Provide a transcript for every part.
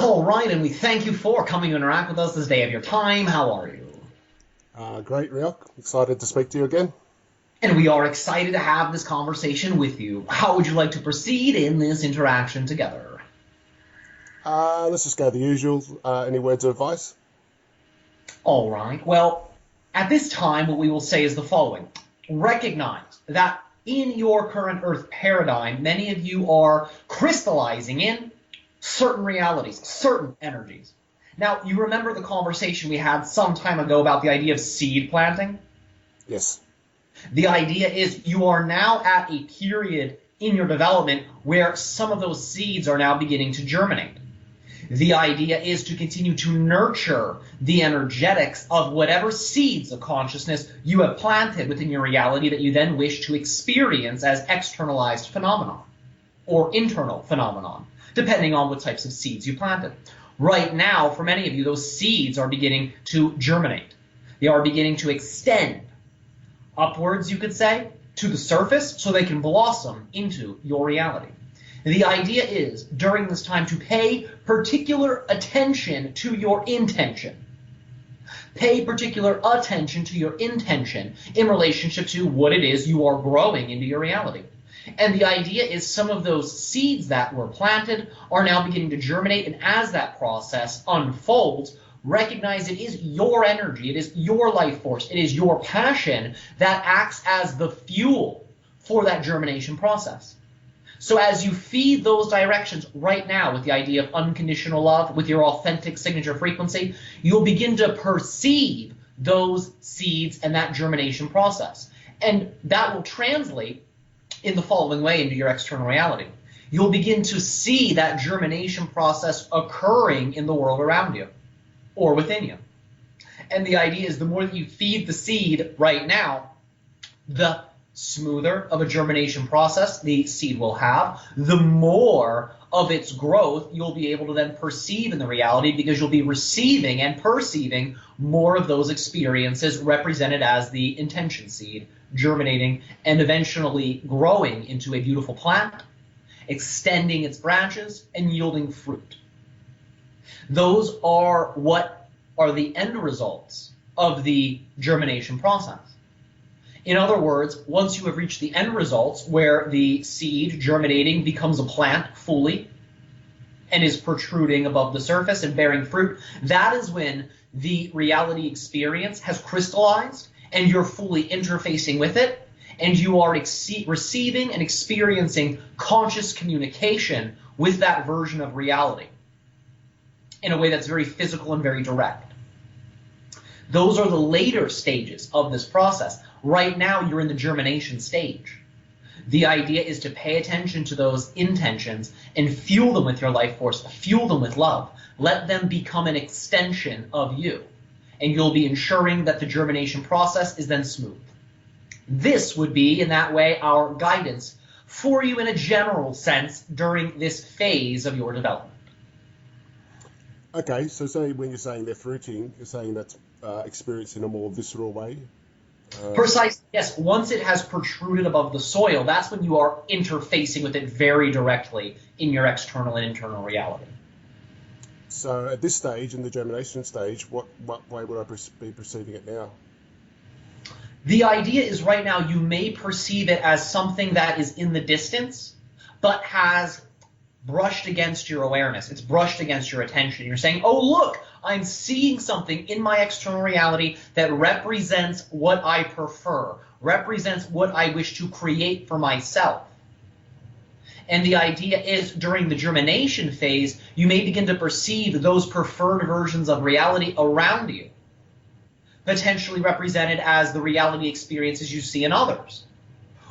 All right, and we thank you for coming to interact with us this day of your time. How are you? Great, Riok. Excited to speak to you again. And we are excited to have this conversation with you. How would you like to proceed in this interaction together? Let's just go the usual. Any words of advice? All right, well, at this time, what we will say is the following. Recognize that in your current Earth paradigm, many of you are crystallizing in certain realities, certain energies. Now, you remember the conversation we had some time ago about the idea of seed planting? Yes. The idea is you are now at a period in your development where some of those seeds are now beginning to germinate. The idea is to continue to nurture the energetics of whatever seeds of consciousness you have planted within your reality that you then wish to experience as externalized phenomenon or internal phenomenon, depending on what types of seeds you planted. Right now, for many of you, those seeds are beginning to germinate. They are beginning to extend upwards, you could say, to the surface so they can blossom into your reality. The idea is, during this time, to pay particular attention to your intention. Pay particular attention to your intention in relationship to what it is you are growing into your reality. And the idea is some of those seeds that were planted are now beginning to germinate, and as that process unfolds, recognize it is your energy, it is your life force, it is your passion that acts as the fuel for that germination process. So as you feed those directions right now with the idea of unconditional love, with your authentic signature frequency, you'll begin to perceive those seeds and that germination process. And that will translate in the following way into your external reality. You'll begin to see that germination process occurring in the world around you or within you. And the idea is the more that you feed the seed right now, the smoother of a germination process the seed will have, the more of its growth you'll be able to then perceive in the reality, because you'll be receiving and perceiving more of those experiences represented as the intention seed, germinating and eventually growing into a beautiful plant, extending its branches and yielding fruit. Those are what are the end results of the germination process. In other words, once you have reached the end results where the seed germinating becomes a plant fully and is protruding above the surface and bearing fruit, that is when the reality experience has crystallized and you're fully interfacing with it, and you are receiving and experiencing conscious communication with that version of reality in a way that's very physical and very direct. Those are the later stages of this process. Right now, you're in the germination stage. The idea is to pay attention to those intentions and fuel them with your life force, fuel them with love. Let them become an extension of you, and you'll be ensuring that the germination process is then smooth. This would be, in that way, our guidance for you in a general sense during this phase of your development. Okay, so say when you're saying they're fruiting, you're saying that's experienced in a more visceral way. Precisely, yes. Once it has protruded above the soil, that's when you are interfacing with it very directly in your external and internal reality. So at this stage, in the germination stage, what way would I be perceiving it now? The idea is right now you may perceive it as something that is in the distance, but has brushed against your awareness. It's brushed against your attention. You're saying, oh, look, I'm seeing something in my external reality that represents what I prefer, represents what I wish to create for myself. And the idea is during the germination phase, you may begin to perceive those preferred versions of reality around you, potentially represented as the reality experiences you see in others,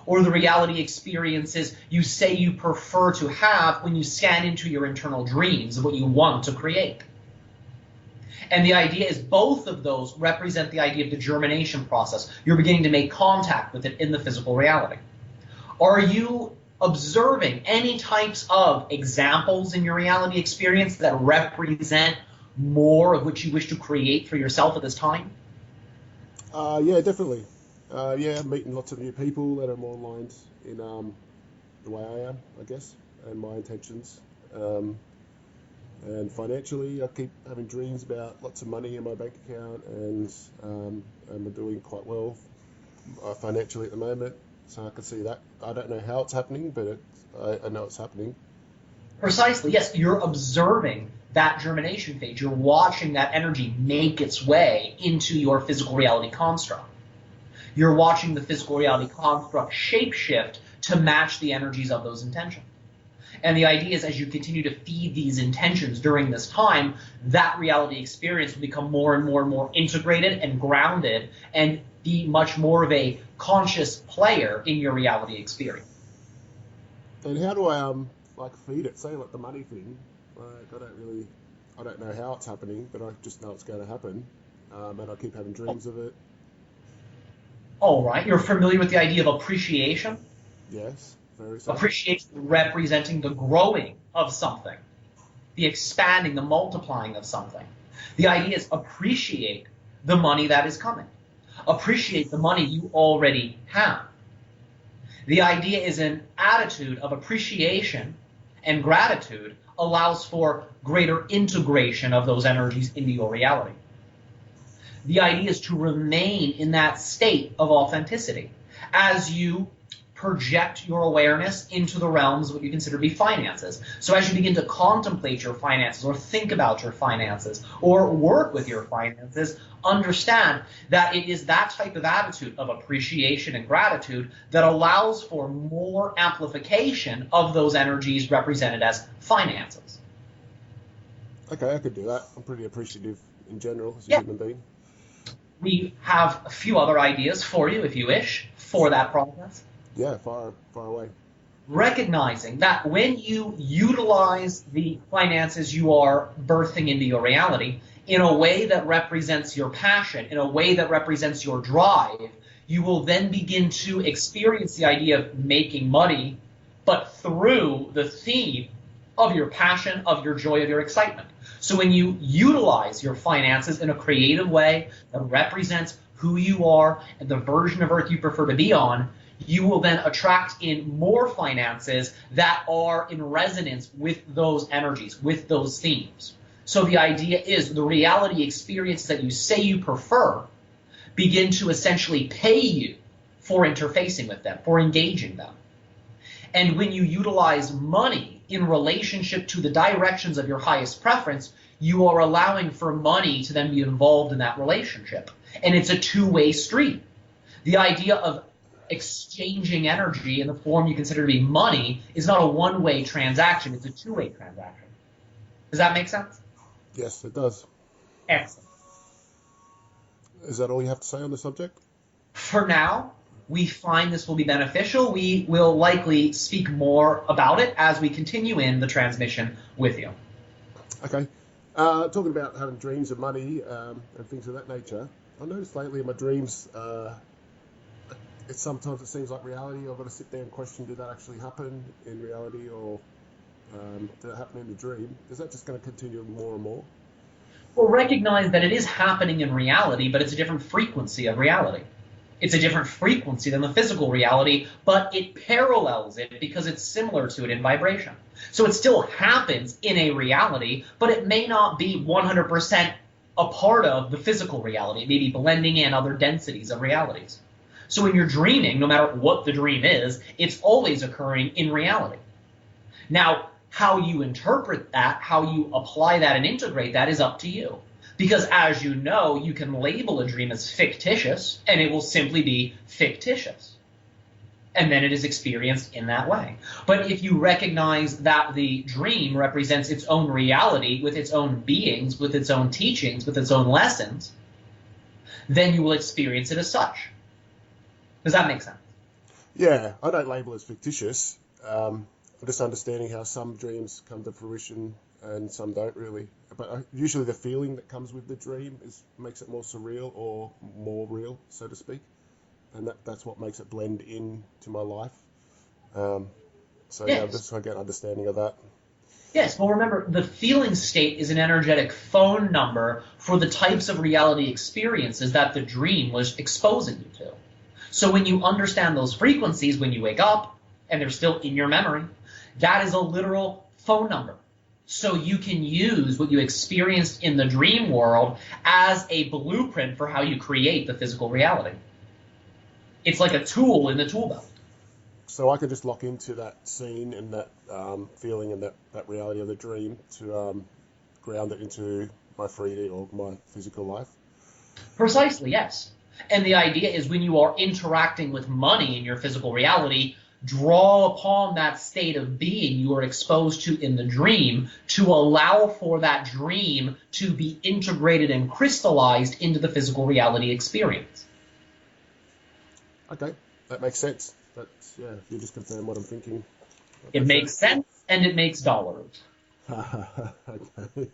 or the reality experiences you say you prefer to have when you scan into your internal dreams of what you want to create. And the idea is both of those represent the idea of the germination process. You're beginning to make contact with it in the physical reality. Are you observing any types of examples in your reality experience that represent more of what you wish to create for yourself at this time? Yeah, definitely. Yeah, meeting lots of new people that are more aligned in the way I am, I guess, and my intentions. And financially, I keep having dreams about lots of money in my bank account, and I'm doing quite well financially at the moment. So I can see that. I don't know how it's happening, but I know it's happening. Precisely, yes, you're observing that germination phase. You're watching that energy make its way into your physical reality construct. You're watching the physical reality construct shapeshift to match the energies of those intentions. And the idea is, as you continue to feed these intentions during this time, that reality experience will become more and more and more integrated and grounded and be much more of a conscious player in your reality experience. And how do I like feed it? Say like the money thing. Like I don't know how it's happening, but I just know it's going to happen, and I keep having dreams of it. All right, you're familiar with the idea of appreciation? Yes, very so. Appreciation representing the growing of something, the expanding, the multiplying of something. The idea is appreciate the money that is coming. Appreciate the money you already have. The idea is an attitude of appreciation and gratitude allows for greater integration of those energies into your reality. The idea is to remain in that state of authenticity as you project your awareness into the realms of what you consider to be finances. So as you begin to contemplate your finances or think about your finances or work with your finances, understand that it is that type of attitude of appreciation and gratitude that allows for more amplification of those energies represented as finances. Okay, I could do that. I'm pretty appreciative in general as a human being. We have a few other ideas for you, if you wish, for that process. Yeah, far away. Recognizing that when you utilize the finances you are birthing into your reality in a way that represents your passion, in a way that represents your drive, you will then begin to experience the idea of making money, but through the theme of your passion, of your joy, of your excitement. So when you utilize your finances in a creative way that represents who you are and the version of Earth you prefer to be on, you will then attract in more finances that are in resonance with those energies, with those themes. So the idea is the reality experiences that you say you prefer begin to essentially pay you for interfacing with them, for engaging them. And when you utilize money in relationship to the directions of your highest preference, you are allowing for money to then be involved in that relationship. And it's a two-way street. The idea of exchanging energy in the form you consider to be money is not a one-way transaction, it's a two-way transaction. Does that make sense? Yes, it does. Excellent. Is that all you have to say on the subject? For now, we find this will be beneficial. We will likely speak more about it as we continue in the transmission with you. Okay. Talking about having dreams of money and things of that nature, I noticed lately in my dreams, sometimes it seems like reality. I've got to sit there and question, did that actually happen in reality, or did it happen in the dream? Is that just going to continue more and more? Well, recognize that it is happening in reality, but it's a different frequency of reality. It's a different frequency than the physical reality, but it parallels it because it's similar to it in vibration. So it still happens in a reality, but it may not be 100% a part of the physical reality. It may be blending in other densities of realities. So when you're dreaming, no matter what the dream is, it's always occurring in reality. Now, how you interpret that, how you apply that and integrate that is up to you. Because as you know, you can label a dream as fictitious, and it will simply be fictitious. And then it is experienced in that way. But if you recognize that the dream represents its own reality with its own beings, with its own teachings, with its own lessons, then you will experience it as such. Does that make sense? Yeah, I don't label it as fictitious. I'm just understanding how some dreams come to fruition and some don't really. But usually the feeling that comes with the dream makes it more surreal or more real, so to speak. And that's what makes it blend in to my life. So yeah, I'm just trying to get an understanding of that. Yes, well remember, the feeling state is an energetic phone number for the types of reality experiences that the dream was exposing you to. So when you understand those frequencies when you wake up, and they're still in your memory, that is a literal phone number. So you can use what you experienced in the dream world as a blueprint for how you create the physical reality. It's like a tool in the tool belt. So I can just lock into that scene and that feeling and that reality of the dream to ground it into my 3D or my physical life. Precisely, yes. And the idea is when you are interacting with money in your physical reality, draw upon that state of being you are exposed to in the dream to allow for that dream to be integrated and crystallized into the physical reality experience. Okay, that makes sense. That's, yeah, if you just confirm what I'm thinking. It makes sense and it makes dollars. Okay.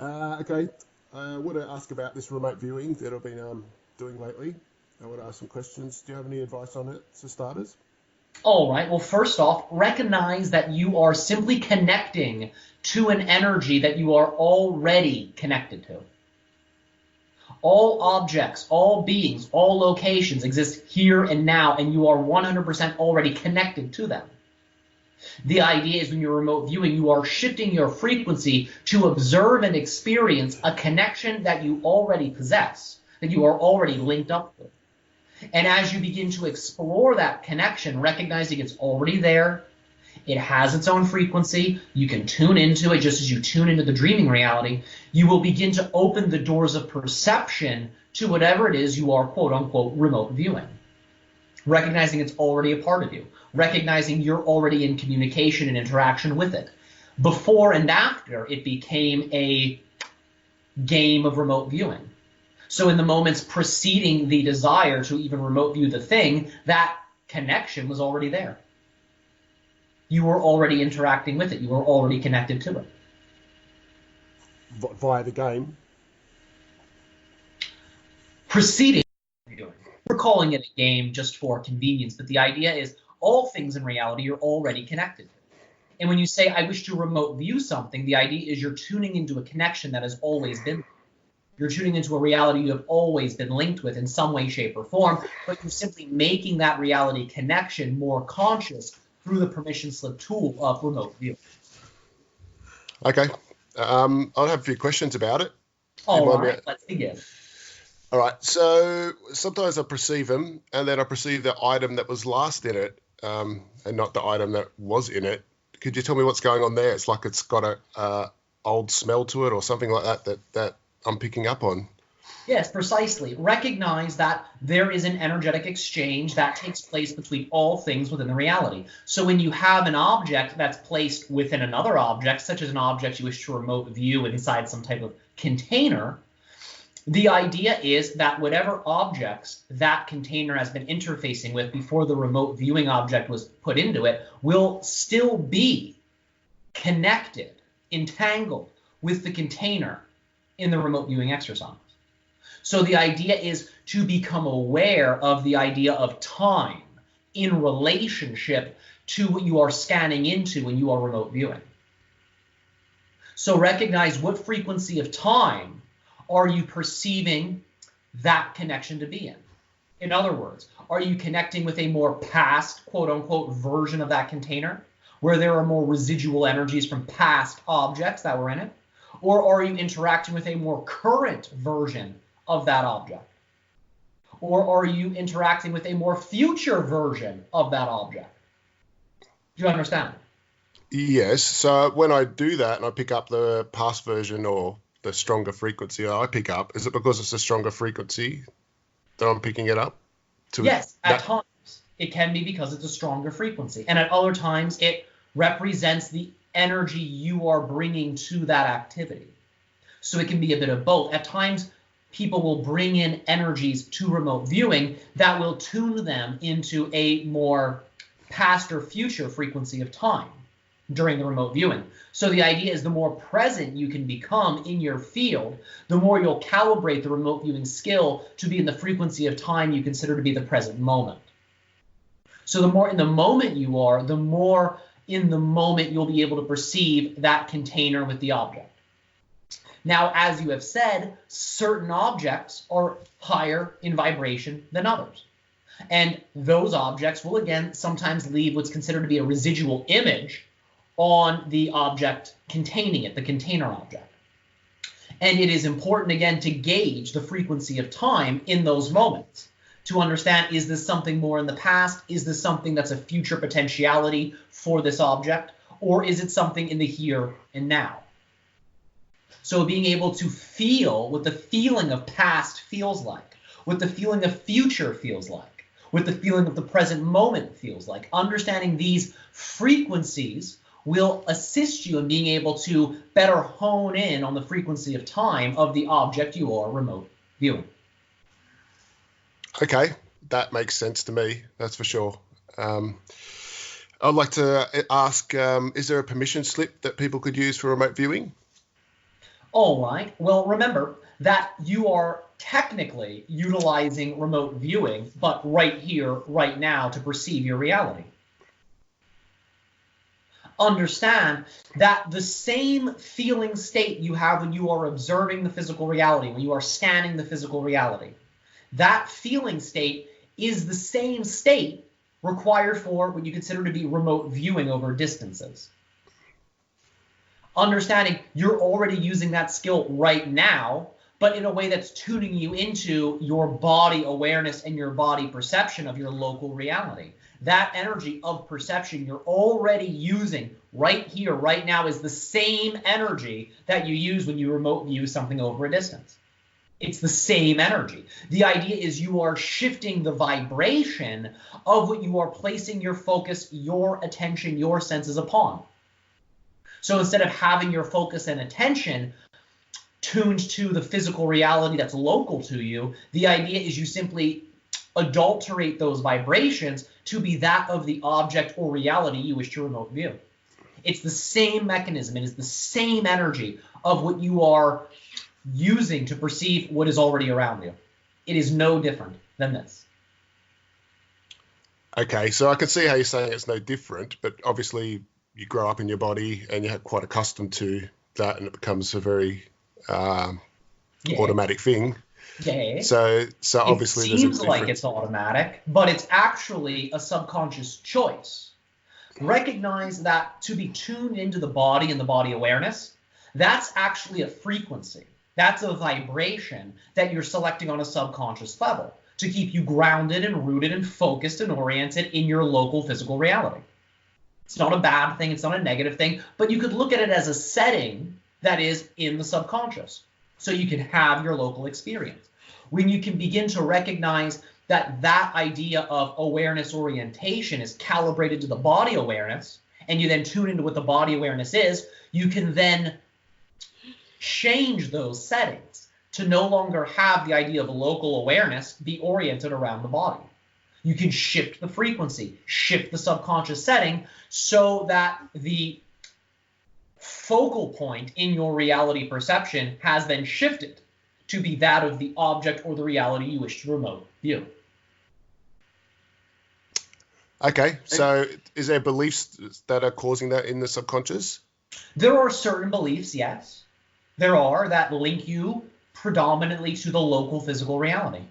Okay. I want to ask about this remote viewing that I've been doing lately. I want to ask some questions. Do you have any advice on it for starters? All right. Well, first off, recognize that you are simply connecting to an energy that you are already connected to. All objects, all beings, all locations exist here and now, and you are 100% already connected to them. The idea is when you're remote viewing, you are shifting your frequency to observe and experience a connection that you already possess, that you are already linked up with. And as you begin to explore that connection, recognizing it's already there, it has its own frequency, you can tune into it just as you tune into the dreaming reality, you will begin to open the doors of perception to whatever it is you are, quote unquote, remote viewing. Recognizing it's already a part of you, recognizing you're already in communication and interaction with it. Before and after, it became a game of remote viewing. So in the moments preceding the desire to even remote view the thing, that connection was already there. You were already interacting with it. You were already connected to it. Via the game? Preceding what you're doing. We're calling it a game just for convenience, but the idea is all things in reality you're already connected to. And when you say, I wish to remote view something, the idea is you're tuning into a connection that has always been there. You're tuning into a reality you have always been linked with in some way, shape, or form, but you're simply making that reality connection more conscious through the permission slip tool of remote view. Okay. I'll have a few questions about it. All right, let's begin. All right. So sometimes I perceive them, and then I perceive the item that was last in it, and not the item that was in it. Could you tell me what's going on there? It's like it's got a old smell to it or something like that I'm picking up on. Yes, precisely. Recognize that there is an energetic exchange that takes place between all things within the reality. So when you have an object that's placed within another object, such as an object you wish to remote view inside some type of container, the idea is that whatever objects that container has been interfacing with before the remote viewing object was put into it will still be connected, entangled with the container in the remote viewing exercise. So the idea is to become aware of the idea of time in relationship to what you are scanning into when you are remote viewing. So recognize what frequency of time are you perceiving that connection to be in. In other words, are you connecting with a more past, quote unquote, version of that container where there are more residual energies from past objects that were in it? Or are you interacting with a more current version of that object? Or are you interacting with a more future version of that object? Do you understand? Yes. So when I do that and I pick up the past version or the stronger frequency I pick up, is it because it's a stronger frequency that I'm picking it up? Yes, at times it can be because it's a stronger frequency. And at other times it represents the energy you are bringing to that activity. So it can be a bit of both. At times, people will bring in energies to remote viewing that will tune them into a more past or future frequency of time during the remote viewing. So the idea is the more present you can become in your field, the more you'll calibrate the remote viewing skill to be in the frequency of time you consider to be the present moment. So the more in the moment you are, the more in the moment you'll be able to perceive that container with the object. Now, as you have said, certain objects are higher in vibration than others. And those objects will, again, sometimes leave what's considered to be a residual image on the object containing it, the container object. And it is important, again, to gauge the frequency of time in those moments to understand, is this something more in the past? Is this something that's a future potentiality for this object? Or is it something in the here and now? So being able to feel what the feeling of past feels like, what the feeling of future feels like, what the feeling of the present moment feels like, understanding these frequencies will assist you in being able to better hone in on the frequency of time of the object you are remote viewing. Okay, that makes sense to me, that's for sure. I'd like to ask, is there a permission slip that people could use for remote viewing? All right. Well, remember that you are technically utilizing remote viewing, but right here, right now, to perceive your reality. Understand that the same feeling state you have when you are observing the physical reality, when you are scanning the physical reality, that feeling state is the same state required for what you consider to be remote viewing over distances. Understanding you're already using that skill right now, but in a way that's tuning you into your body awareness and your body perception of your local reality. That energy of perception you're already using right here, right now, is the same energy that you use when you remote view something over a distance. It's the same energy. The idea is you are shifting the vibration of what you are placing your focus, your attention, your senses upon. So instead of having your focus and attention tuned to the physical reality that's local to you, the idea is you simply adulterate those vibrations to be that of the object or reality you wish to remote view. It's the same mechanism. It is the same energy of what you are using to perceive what is already around you. It is no different than this. Okay, so I can see how you're saying it's no different, but obviously you grow up in your body and you're quite accustomed to that, and it becomes a very automatic thing. Yeah. So obviously it seems like it's automatic, but it's actually a subconscious choice. Recognize that to be tuned into the body and the body awareness, that's actually a frequency. That's a vibration that you're selecting on a subconscious level to keep you grounded and rooted and focused and oriented in your local physical reality. It's not a bad thing. It's not a negative thing, but you could look at it as a setting that is in the subconscious, so you can have your local experience. When you can begin to recognize that that idea of awareness orientation is calibrated to the body awareness, and you then tune into what the body awareness is, you can then change those settings to no longer have the idea of local awareness be oriented around the body. You can shift the frequency, shift the subconscious setting so that the focal point in your reality perception has been shifted to be that of the object or the reality you wish to remote view. Okay, so is there beliefs that are causing that in the subconscious? There are certain beliefs, yes. There are that link you predominantly to the local physical reality.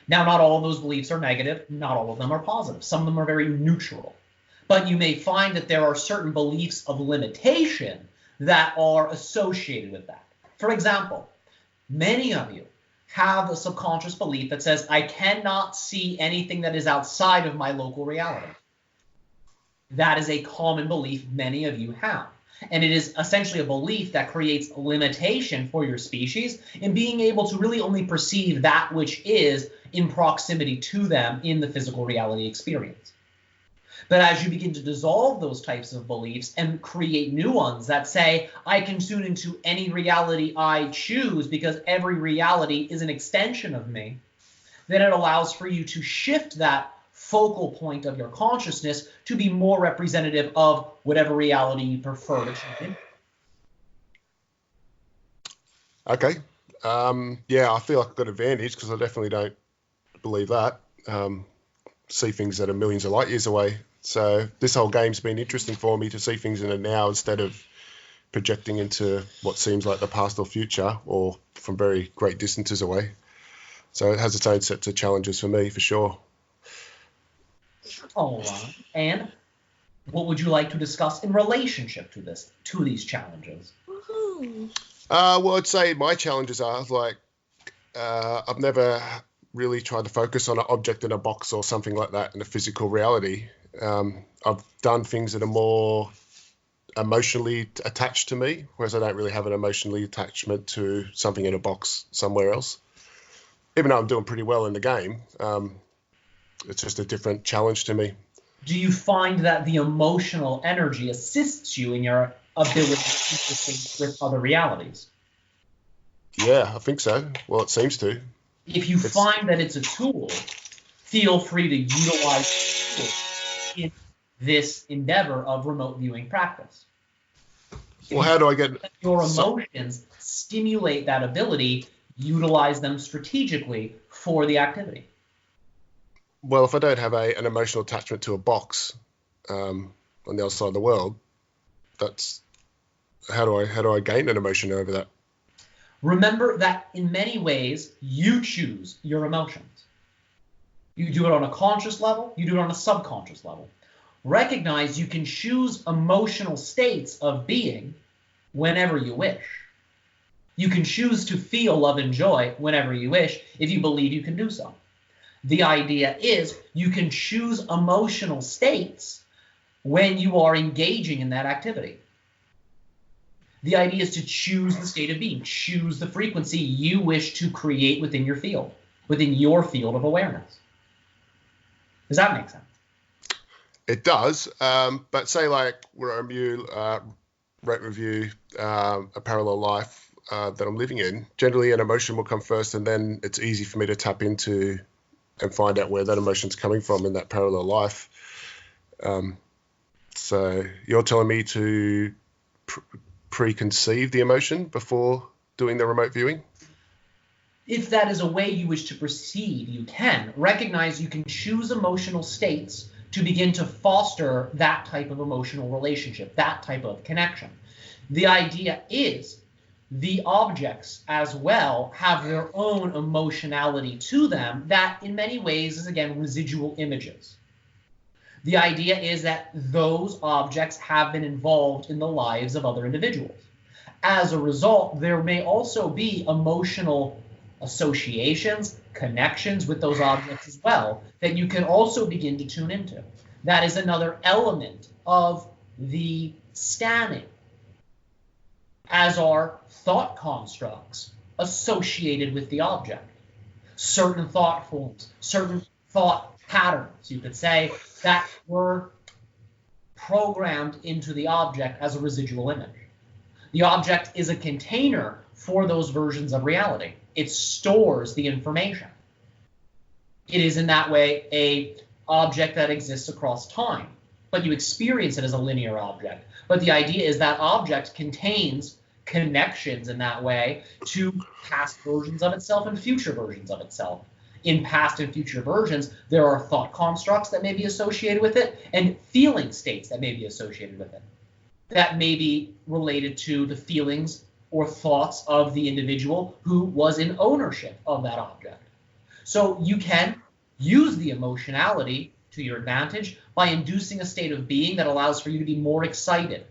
Now, not all of those beliefs are negative. Not all of them are positive. Some of them are very neutral. But you may find that there are certain beliefs of limitation that are associated with that. For example, many of you have a subconscious belief that says, I cannot see anything that is outside of my local reality. That is a common belief many of you have. And it is essentially a belief that creates limitation for your species in being able to really only perceive that which is in proximity to them in the physical reality experience. But as you begin to dissolve those types of beliefs and create new ones that say, I can tune into any reality I choose because every reality is an extension of me, then it allows for you to shift that focal point of your consciousness to be more representative of whatever reality you prefer to tune in. Okay. Yeah, I feel like I've got an advantage because I definitely don't believe that. See things that are millions of light years away. So this whole game's been interesting for me to see things in the now instead of projecting into what seems like the past or future or from very great distances away. So it has its own sets of challenges for me, for sure. All right. And What would you like to discuss in relationship to these challenges? Well, I'd say my challenges are like I've never really tried to focus on an object in a box or something like that in a physical reality. I've done things that are more emotionally attached to me, whereas I don't really have an emotionally attachment to something in a box somewhere else. Even though I'm doing pretty well in the game, it's just a different challenge to me. Do you find that the emotional energy assists you in your ability to interface with other realities? Yeah, I think so. Well, it seems to. If you It's find that it's a tool, feel free to utilize the tool in this endeavor of remote viewing practice. If well, you how do I get? let your So, emotions stimulate that ability, utilize them strategically for the activity. well, if I don't have an emotional attachment to a box on the other side of the world, that's how do I gain an emotion over that? Remember that in many ways, you choose your emotions. You do it on a conscious level, you do it on a subconscious level. Recognize you can choose emotional states of being whenever you wish. You can choose to feel love and joy whenever you wish if you believe you can do so. The idea is you can choose emotional states when you are engaging in that activity. The idea is to choose the state of being, choose the frequency you wish to create within your field of awareness. Does that make sense? It does, but say like where I'm you rate review a parallel life that I'm living in. Generally, an emotion will come first, and then it's easy for me to tap into and find out where that emotion's coming from in that parallel life. So you're telling me to preconceive the emotion before doing the remote viewing? If that is a way you wish to proceed, you can. Recognize you can choose emotional states to begin to foster that type of emotional relationship, that type of connection. The idea is the objects as well have their own emotionality to them that in many ways is, again, residual images. The idea is that those objects have been involved in the lives of other individuals. As a result, there may also be emotional associations, connections with those objects as well that you can also begin to tune into. That is another element of the scanning, as are thought constructs associated with the object. Certain thought forms, certain thought patterns, you could say, that were programmed into the object as a residual image. The object is a container for those versions of reality. It stores the information. It is in that way a object that exists across time, but you experience it as a linear object. But the idea is that object contains connections in that way to past versions of itself and future versions of itself. In past and future versions, there are thought constructs that may be associated with it and feeling states that may be associated with it, that may be related to the feelings or thoughts of the individual who was in ownership of that object. So you can use the emotionality to your advantage by inducing a state of being that allows for you to be more excited,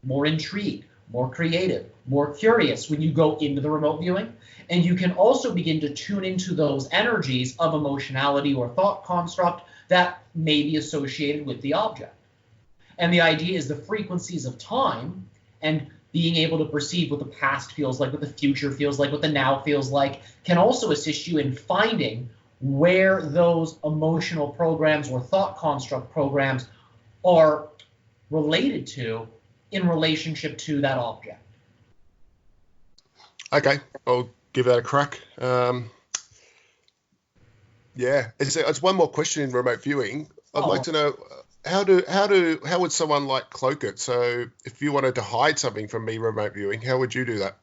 more intrigued, more creative, more curious when you go into the remote viewing. And you can also begin to tune into those energies of emotionality or thought construct that may be associated with the object. And the idea is the frequencies of time and being able to perceive what the past feels like, what the future feels like, what the now feels like, can also assist you in finding where those emotional programs or thought construct programs are related to in relationship to that object. Okay, I'll give that a crack. Yeah, it's one more question in remote viewing. I'd like to know how would someone like cloak it? So if you wanted to hide something from me remote viewing, how would you do that?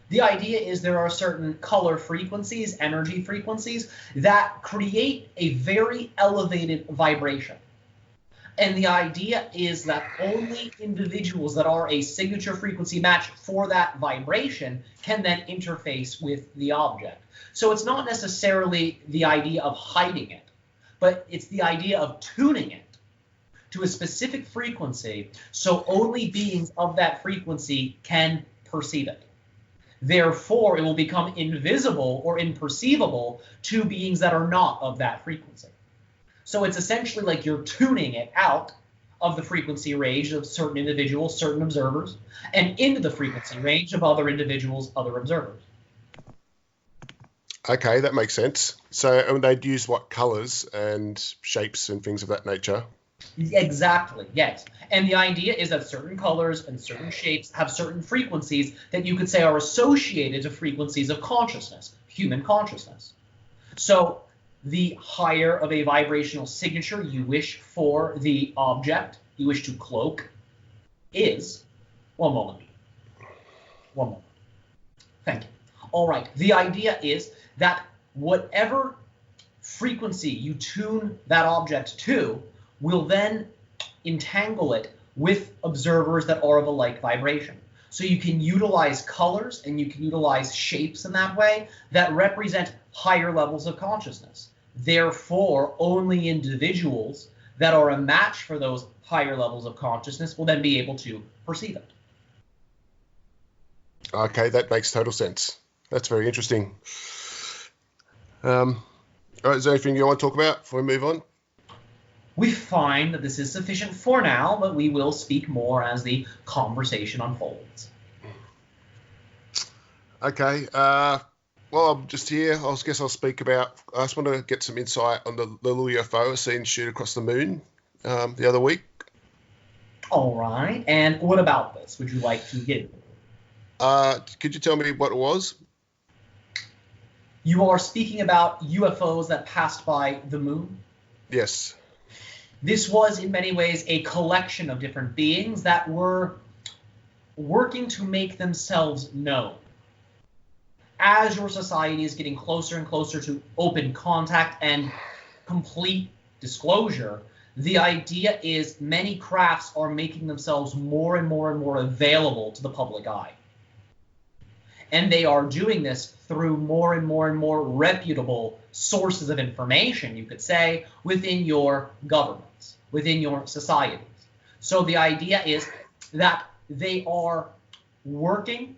The idea is there are certain color frequencies, energy frequencies, that create a very elevated vibration. And the idea is that only individuals that are a signature frequency match for that vibration can then interface with the object. So it's not necessarily the idea of hiding it, but it's the idea of tuning it to a specific frequency, so only beings of that frequency can perceive it. Therefore, it will become invisible or imperceivable to beings that are not of that frequency. So it's essentially like you're tuning it out of the frequency range of certain individuals, certain observers, and into the frequency range of other individuals, other observers. Okay, that makes sense. So they'd use what colors and shapes and things of that nature? Exactly, yes. And the idea is that certain colors and certain shapes have certain frequencies that you could say are associated to frequencies of consciousness, human consciousness. So the higher of a vibrational signature you wish for the object you wish to cloak is, one moment. Thank you. All right, the idea is that whatever frequency you tune that object to will then entangle it with observers that are of a like vibration. So you can utilize colors and you can utilize shapes in that way that represent higher levels of consciousness. Therefore, only individuals that are a match for those higher levels of consciousness will then be able to perceive it. Okay, that makes total sense. That's very interesting. All right, is there anything you want to talk about before we move on? We find that this is sufficient for now, but we will speak more as the conversation unfolds. Okay. Well, I'm just here. I guess I'll speak about. I just want to get some insight on the little UFO I seen shoot across the moon the other week. All right. And what about this? Would you like to give? Could you tell me what it was? You are speaking about UFOs that passed by the moon? Yes. This was in many ways a collection of different beings that were working to make themselves known. As your society is getting closer and closer to open contact and complete disclosure, the idea is many crafts are making themselves more and more and more available to the public eye. And they are doing this through more and more and more reputable sources of information, you could say, within your governments, within your societies. So the idea is that they are working,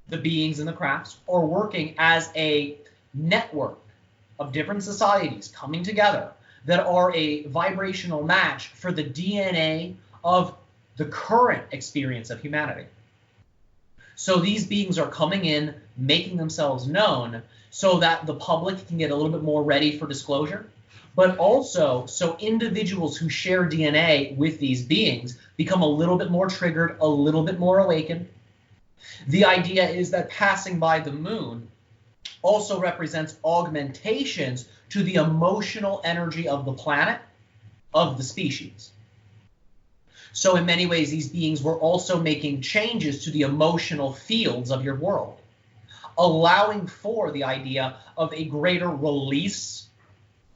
the beings in the crafts are working as a network of different societies coming together that are a vibrational match for the DNA of the current experience of humanity. So these beings are coming in, making themselves known so that the public can get a little bit more ready for disclosure, but also so individuals who share DNA with these beings become a little bit more triggered, a little bit more awakened. The idea is that passing by the moon also represents augmentations to the emotional energy of the planet, of the species. So in many ways, these beings were also making changes to the emotional fields of your world, allowing for the idea of a greater release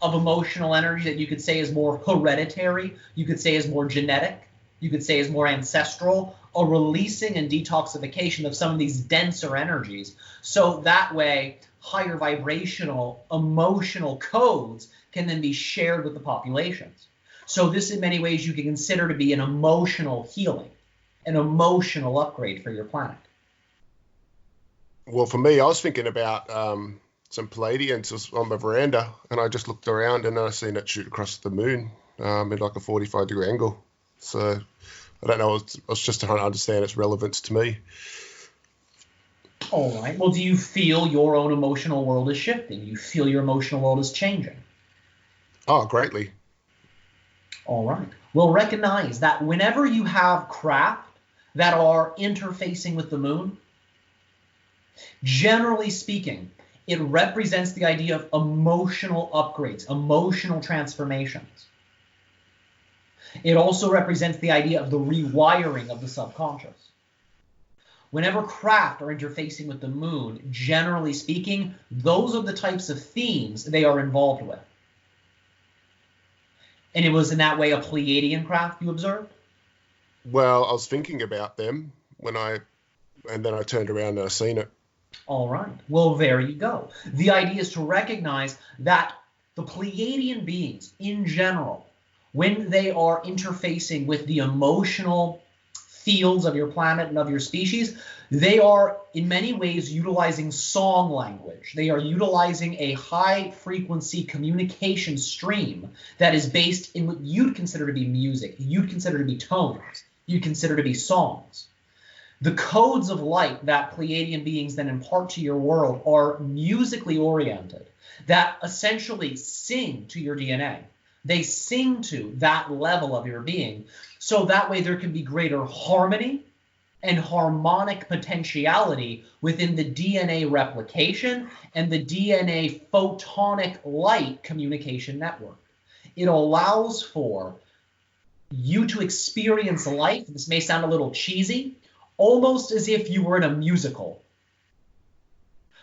of emotional energy that you could say is more hereditary, you could say is more genetic, you could say is more ancestral, a releasing and detoxification of some of these denser energies. So that way, higher vibrational, emotional codes can then be shared with the populations. So this, in many ways, you can consider to be an emotional healing, an emotional upgrade for your planet. Well, for me, I was thinking about some Palladians on my veranda, and I just looked around and I seen it shoot across the moon in like a 45-degree angle. So I don't know. I was just trying to understand its relevance to me. All right. Well, do you feel your own emotional world is shifting? Do you feel your emotional world is changing? Oh, greatly. All right. Well, recognize that whenever you have craft that are interfacing with the moon, generally speaking, it represents the idea of emotional upgrades, emotional transformations. It also represents the idea of the rewiring of the subconscious. Whenever craft are interfacing with the moon, generally speaking, those are the types of themes they are involved with. And it was in that way a Pleiadian craft you observed? Well, I was thinking about them and then I turned around and I seen it. All right. Well, there you go. The idea is to recognize that the Pleiadian beings in general when they are interfacing with the emotional fields of your planet and of your species, they are in many ways utilizing song language. They are utilizing a high frequency communication stream that is based in what you'd consider to be music, you'd consider to be tones, you'd consider to be songs. The codes of light that Pleiadian beings then impart to your world are musically oriented, that essentially sing to your DNA. They sing to that level of your being, so that way there can be greater harmony and harmonic potentiality within the DNA replication and the DNA photonic light communication network. It allows for you to experience life, this may sound a little cheesy, almost as if you were in a musical,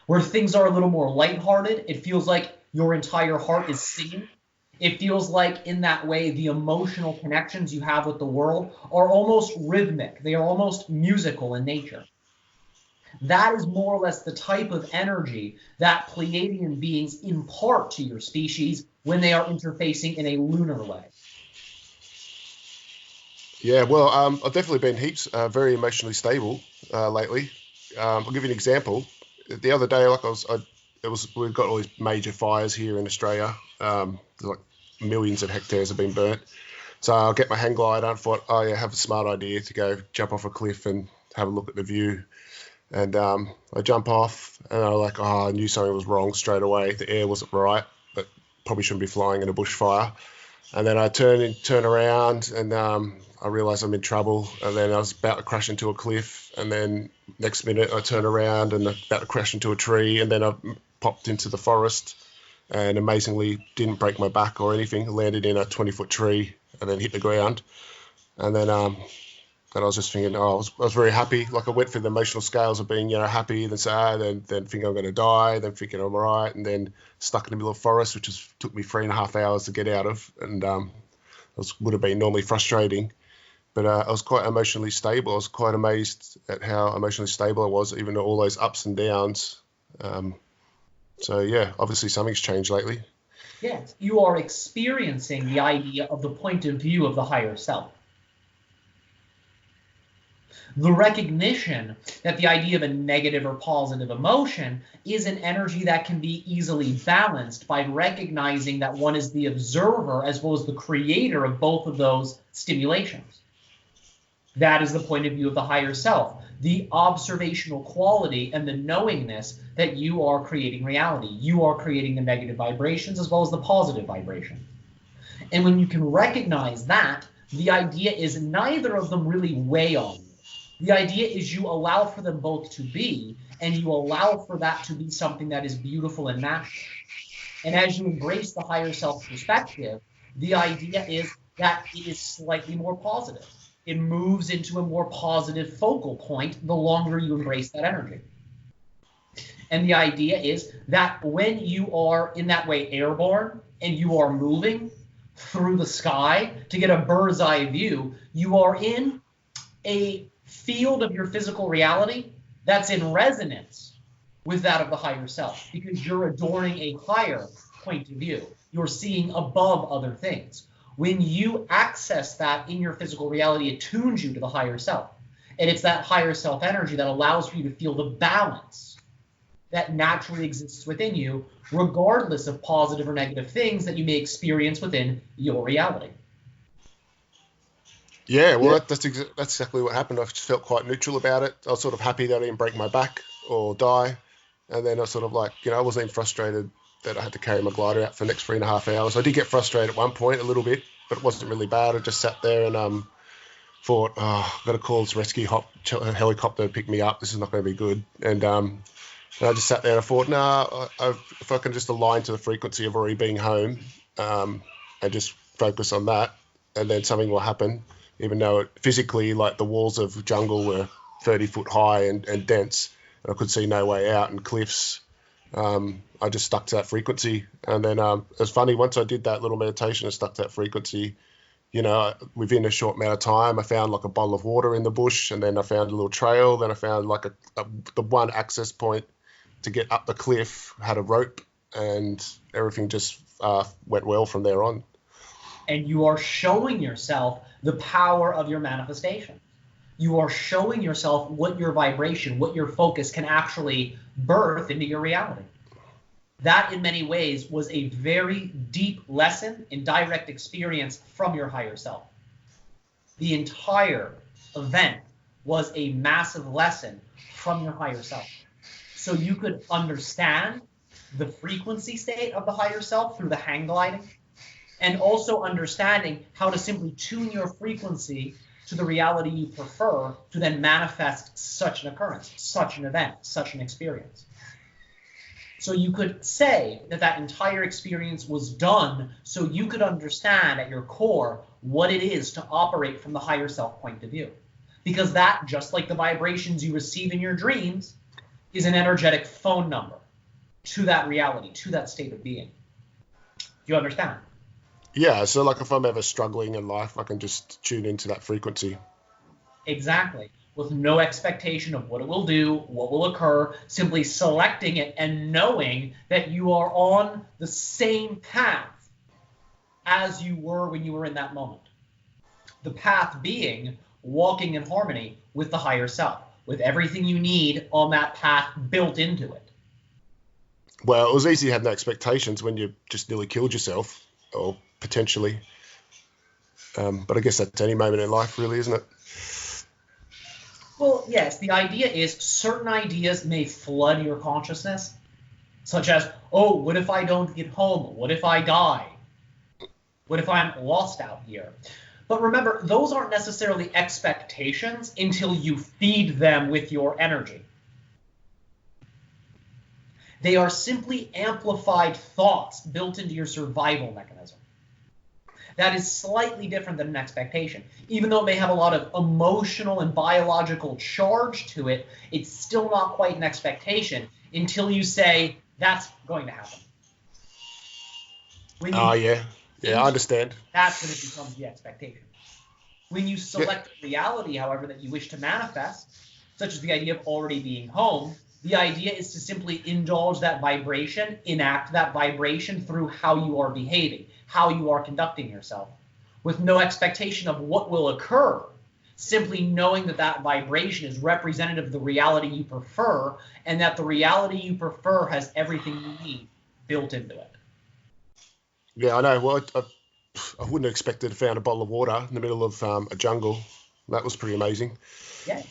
where things are a little more lighthearted. It feels like your entire heart is singing. It feels like in that way the emotional connections you have with the world are almost rhythmic. They are almost musical in nature. That is more or less the type of energy that Pleiadian beings impart to your species when they are interfacing in a lunar way. Yeah, well, I've definitely been heaps very emotionally stable lately. I'll give you an example. The other day, we've got all these major fires here in Australia. Like millions of hectares have been burnt. So I'll get my hang glider and thought, oh yeah, have a smart idea to go jump off a cliff and have a look at the view. And I jump off and I'm like, oh, I knew something was wrong straight away. The air wasn't right, but probably shouldn't be flying in a bushfire. And then I turn around and I realize I'm in trouble. And then I was about to crash into a cliff. And then next minute I turn around and I'm about to crash into a tree. And then I popped into the forest and amazingly didn't break my back or anything. I landed in a 20-foot tree and then hit the ground. And then I was just thinking, I was very happy. Like I went through the emotional scales of being, happy, then sad, then thinking I'm going to die, then thinking I'm all right, and then stuck in the middle of the forest, which took me 3.5 hours to get out of, and would have been normally frustrating. But I was quite emotionally stable. I was quite amazed at how emotionally stable I was, even at all those ups and downs. So yeah, obviously something's changed lately. Yes, you are experiencing the idea of the point of view of the higher self. The recognition that the idea of a negative or positive emotion is an energy that can be easily balanced by recognizing that one is the observer as well as the creator of both of those stimulations. That is the point of view of the higher self, the observational quality and the knowingness that you are creating reality. You are creating the negative vibrations as well as the positive vibration. And when you can recognize that, the idea is neither of them really weigh on you. The idea is you allow for them both to be, and you allow for that to be something that is beautiful and natural. And as you embrace the higher self perspective, the idea is that it is slightly more positive. It moves into a more positive focal point the longer you embrace that energy. And the idea is that when you are in that way airborne and you are moving through the sky to get a bird's eye view, you are in a field of your physical reality that's in resonance with that of the higher self, because you're adorning a higher point of view. You're seeing above other things. When you access that in your physical reality, it tunes you to the higher self. And it's that higher self energy that allows you to feel the balance that naturally exists within you, regardless of positive or negative things that you may experience within your reality. Yeah, well, that's exactly what happened. I just felt quite neutral about it. I was sort of happy that I didn't break my back or die. And then I was sort of like, I wasn't even frustrated that I had to carry my glider out for the next 3.5 hours. I did get frustrated at one point a little bit, but it wasn't really bad. I just sat there and thought, I've got to call this rescue helicopter to pick me up. This is not going to be good. And I just sat there and I thought, if I can just align to the frequency of already being home and just focus on that, and then something will happen. Even though physically, like the walls of jungle were 30 foot high and dense, and I could see no way out and cliffs, I just stuck to that frequency. And then it was funny, once I did that little meditation and stuck to that frequency, within a short amount of time, I found like a bottle of water in the bush, and then I found a little trail. Then I found like the one access point to get up the cliff, had a rope, and everything just went well from there on. and you are showing yourself the power of your manifestation. You are showing yourself what your vibration, what your focus can actually birth into your reality. That, in many ways, was a very deep lesson in direct experience from your higher self. The entire event was a massive lesson from your higher self. So you could understand the frequency state of the higher self through the hang gliding, and also understanding how to simply tune your frequency to the reality you prefer to then manifest such an occurrence, such an event, such an experience. So you could say that that entire experience was done so you could understand at your core what it is to operate from the higher self point of view. Because that, just like the vibrations you receive in your dreams, is an energetic phone number to that reality, to that state of being. Do you understand? Yeah, so like if I'm ever struggling in life, I can just tune into that frequency. Exactly. With no expectation of what it will do, what will occur, simply selecting it and knowing that you are on the same path as you were when you were in that moment. The path being walking in harmony with the higher self, with everything you need on that path built into it. Well, it was easy to have no expectations when you just nearly killed yourself, or potentially. But I guess that's any moment in life, really, isn't it? Well, yes, the idea is certain ideas may flood your consciousness, such as, oh, what if I don't get home? What if I die? What if I'm lost out here? But remember, those aren't necessarily expectations until you feed them with your energy. They are simply amplified thoughts built into your survival mechanism. That is slightly different than an expectation. Even though it may have a lot of emotional and biological charge to it, it's still not quite an expectation until you say, that's going to happen. Yeah, I understand. That's when it becomes the expectation. When you select reality, however, that you wish to manifest, such as the idea of already being home, the idea is to simply indulge that vibration, enact that vibration through how you are behaving, how you are conducting yourself, with no expectation of what will occur, simply knowing that that vibration is representative of the reality you prefer, and that the reality you prefer has everything you need built into it. Yeah, I know. Well, I wouldn't have expected to find a bottle of water in the middle of a jungle. That was pretty amazing. Yeah.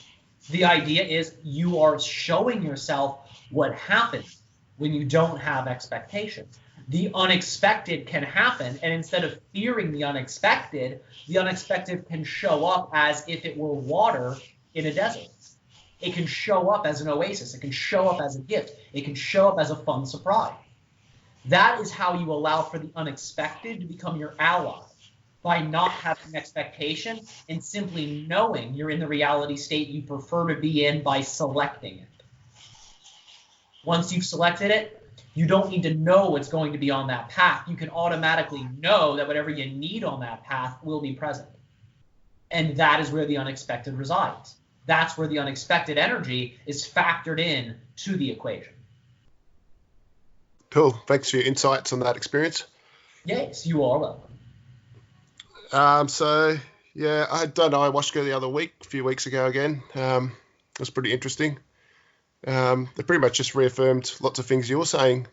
The idea is you are showing yourself what happens when you don't have expectations. The unexpected can happen, and instead of fearing the unexpected can show up as if it were water in a desert. It can show up as an oasis. It can show up as a gift. It can show up as a fun surprise. That is how you allow for the unexpected to become your ally, by not having expectation and simply knowing you're in the reality state you prefer to be in by selecting it. Once you've selected it, you don't need to know what's going to be on that path. You can automatically know that whatever you need on that path will be present. And that is where the unexpected resides. That's where the unexpected energy is factored in to the equation. Cool. Thanks for your insights on that experience. Yes, you are welcome. I done ayahuasca the other week, a few weeks ago again. It was pretty interesting. They pretty much just reaffirmed lots of things you were saying.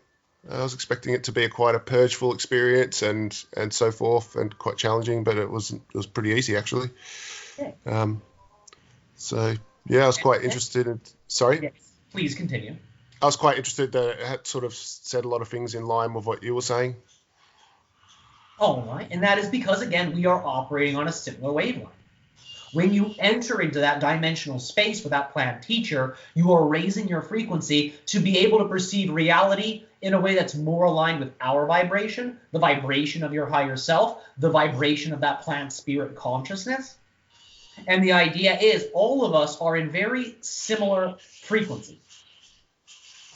I was expecting it to be quite a purgeful experience and so forth, and quite challenging, but it was pretty easy actually. Yeah. I was quite interested in. Sorry. Yes, please continue. I was quite interested that it had sort of said a lot of things in line with what you were saying. All right, and that is because, again, we are operating on a similar wavelength. When you enter into that dimensional space with that plant teacher, you are raising your frequency to be able to perceive reality in a way that's more aligned with our vibration, the vibration of your higher self, the vibration of that plant spirit consciousness. And the idea is all of us are in very similar frequencies.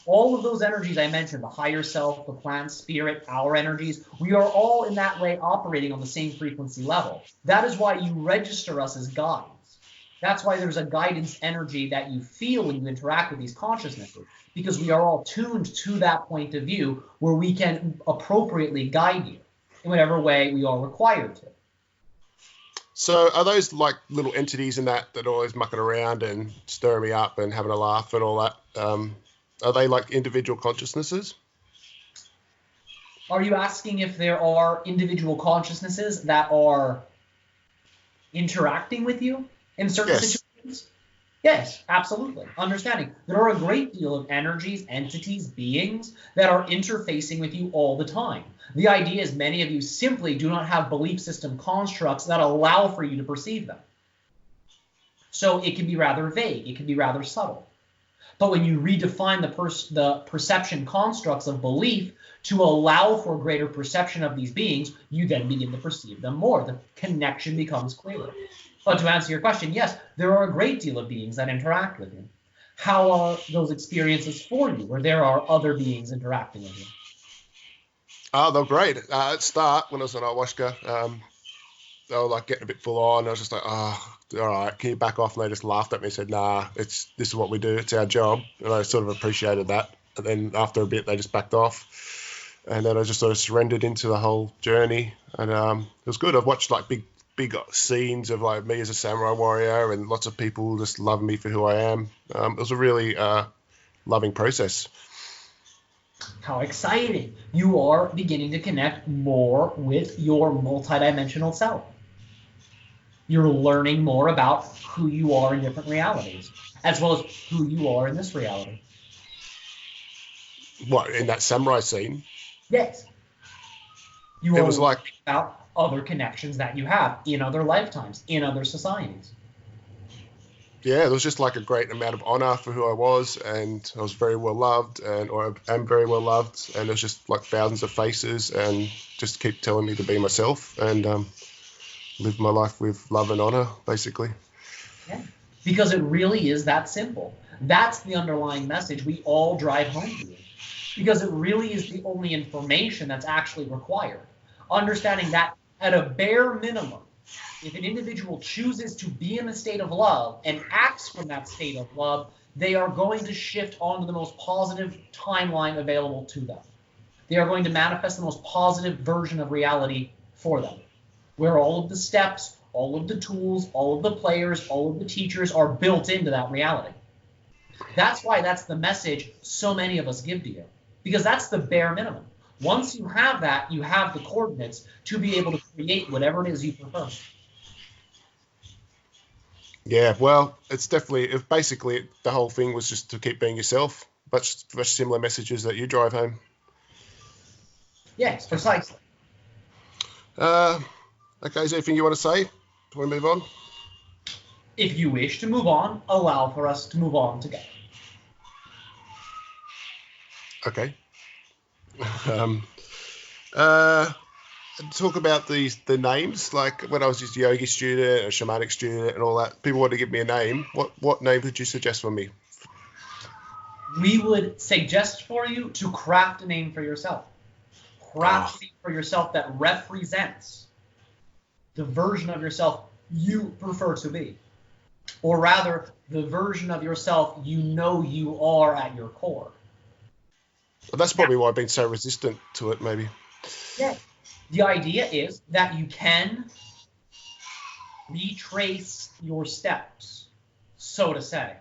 All of those energies I mentioned, the higher self, the plant spirit, our energies, we are all in that way operating on the same frequency level. That is why you register us as guides. That's why there's a guidance energy that you feel when you interact with these consciousnesses, because we are all tuned to that point of view where we can appropriately guide you. in whatever way we are required to. So are those like little entities in that are always mucking around and stirring me up and having a laugh and all that? Are they like individual consciousnesses? Are you asking if there are individual consciousnesses that are interacting with you in certain situations? Yes, absolutely. Understanding. There are a great deal of energies, entities, beings that are interfacing with you all the time. The idea is many of you simply do not have belief system constructs that allow for you to perceive them. So it can be rather vague. It can be rather subtle. But when you redefine the perception constructs of belief to allow for greater perception of these beings, you then begin to perceive them more. The connection becomes clearer. But to answer your question, yes, there are a great deal of beings that interact with you. How are those experiences for you, where there are other beings interacting with you? Oh, they're great. At the start, when I was on ayahuasca, they were like getting a bit full on. I was just like, oh, all right, can you back off? And they just laughed at me and said, nah, this is what we do. It's our job. And I sort of appreciated that. And then after a bit, they just backed off. And then I just sort of surrendered into the whole journey. And it was good. I've watched like big scenes of like me as a samurai warrior and lots of people just loving me for who I am. It was a really loving process. How exciting. You are beginning to connect more with your multidimensional self. You're learning more about who you are in different realities, as well as who you are in this reality. What, in that samurai scene? Yes. You it are was like about other connections that you have in other lifetimes, in other societies. Yeah, there was just like a great amount of honor for who I was, and I was very well loved, or I am very well loved, and there's just like thousands of faces, and just keep telling me to be myself and live my life with love and honor, basically. Yeah, because it really is that simple. That's the underlying message we all drive home to, because it really is the only information that's actually required. Understanding that at a bare minimum, if an individual chooses to be in a state of love and acts from that state of love, they are going to shift onto the most positive timeline available to them. They are going to manifest the most positive version of reality for them, where all of the steps, all of the tools, all of the players, all of the teachers are built into that reality. That's why that's the message so many of us give to you, because that's the bare minimum. Once you have that, you have the coordinates to be able to create whatever it is you prefer. Yeah, well, it's definitely, basically the whole thing was just to keep being yourself, but similar messages that you drive home. Yes, precisely. Okay, is there anything you want to say before we move on? If you wish to move on, allow for us to move on together. Okay. Talk about the names. Like when I was just a yogi student, a shamanic student, and all that, people want to give me a name. What name would you suggest for me? We would suggest for you to craft a name for yourself. Craft a name for yourself that represents the version of yourself you prefer to be. Or rather, the version of yourself you know you are at your core. Well, that's probably why I've been so resistant to it, maybe. Yeah. The idea is that you can retrace your steps, so to say.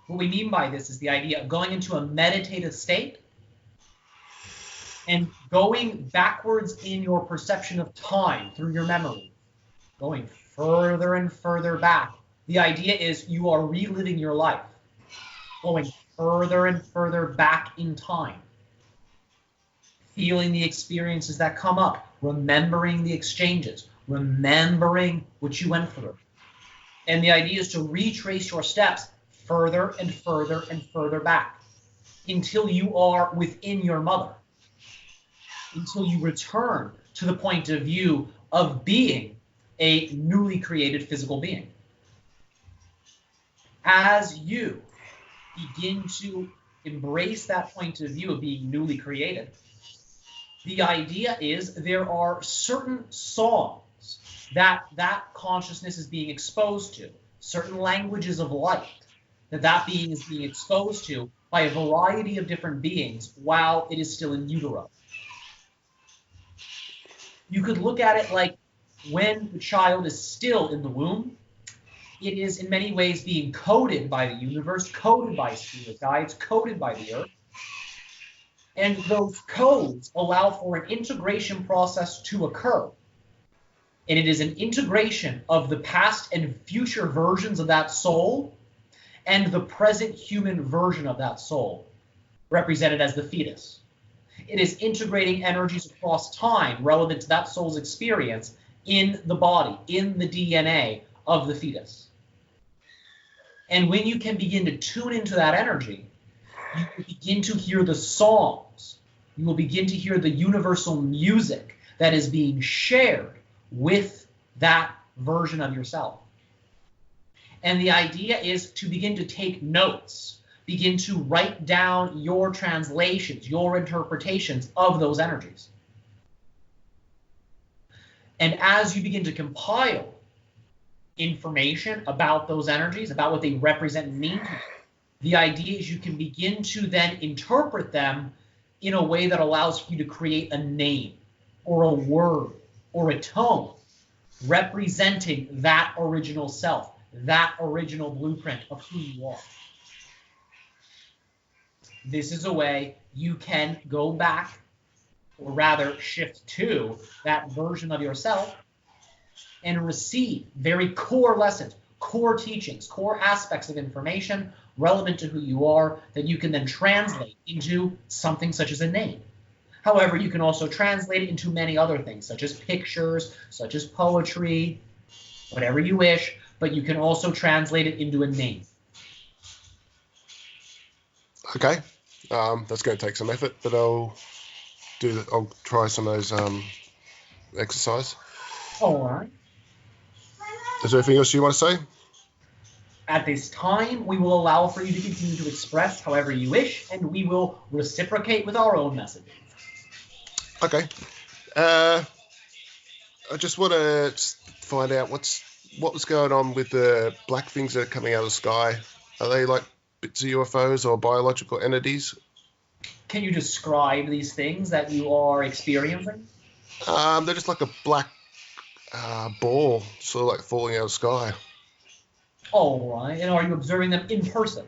What we mean by this is the idea of going into a meditative state and going backwards in your perception of time through your memory, going further and further back. The idea is you are reliving your life, going further and further back in time, feeling the experiences that come up, remembering the exchanges, remembering what you went through. And the idea is to retrace your steps further and further and further back until you are within your mother, until you return to the point of view of being a newly created physical being. As you begin to embrace that point of view of being newly created, the idea is there are certain songs that consciousness is being exposed to, certain languages of light that being is being exposed to by a variety of different beings while it is still in utero. You could look at it like when the child is still in the womb, it is in many ways being coded by the universe, coded by spirit guides, coded by the earth. And those codes allow for an integration process to occur. And it is an integration of the past and future versions of that soul and the present human version of that soul, represented as the fetus. It is integrating energies across time relevant to that soul's experience in the body, in the DNA of the fetus. And when you can begin to tune into that energy, you will begin to hear the songs. You will begin to hear the universal music that is being shared with that version of yourself. And the idea is to begin to take notes, begin to write down your translations, your interpretations of those energies. And as you begin to compile information about those energies, about what they represent and mean to you, the idea is you can begin to then interpret them in a way that allows for you to create a name or a word or a tone representing that original self, that original blueprint of who you are. This is a way you can go back, or rather shift to that version of yourself and receive very core lessons, core teachings, core aspects of information relevant to who you are that you can then translate into something such as a name. However, you can also translate it into many other things, such as pictures, such as poetry, whatever you wish, but you can also translate it into a name. Okay, that's going to take some effort, but I'll try some of those exercise. All right. Is there anything else you want to say? At this time, we will allow for you to continue to express however you wish, and we will reciprocate with our own messages. Okay. I just want to find out what was going on with the black things that are coming out of the sky. Are they like bits of UFOs or biological entities? Can you describe these things that you are experiencing? They're just like a black ball, sort of like falling out of the sky. All right. And are you observing them in person?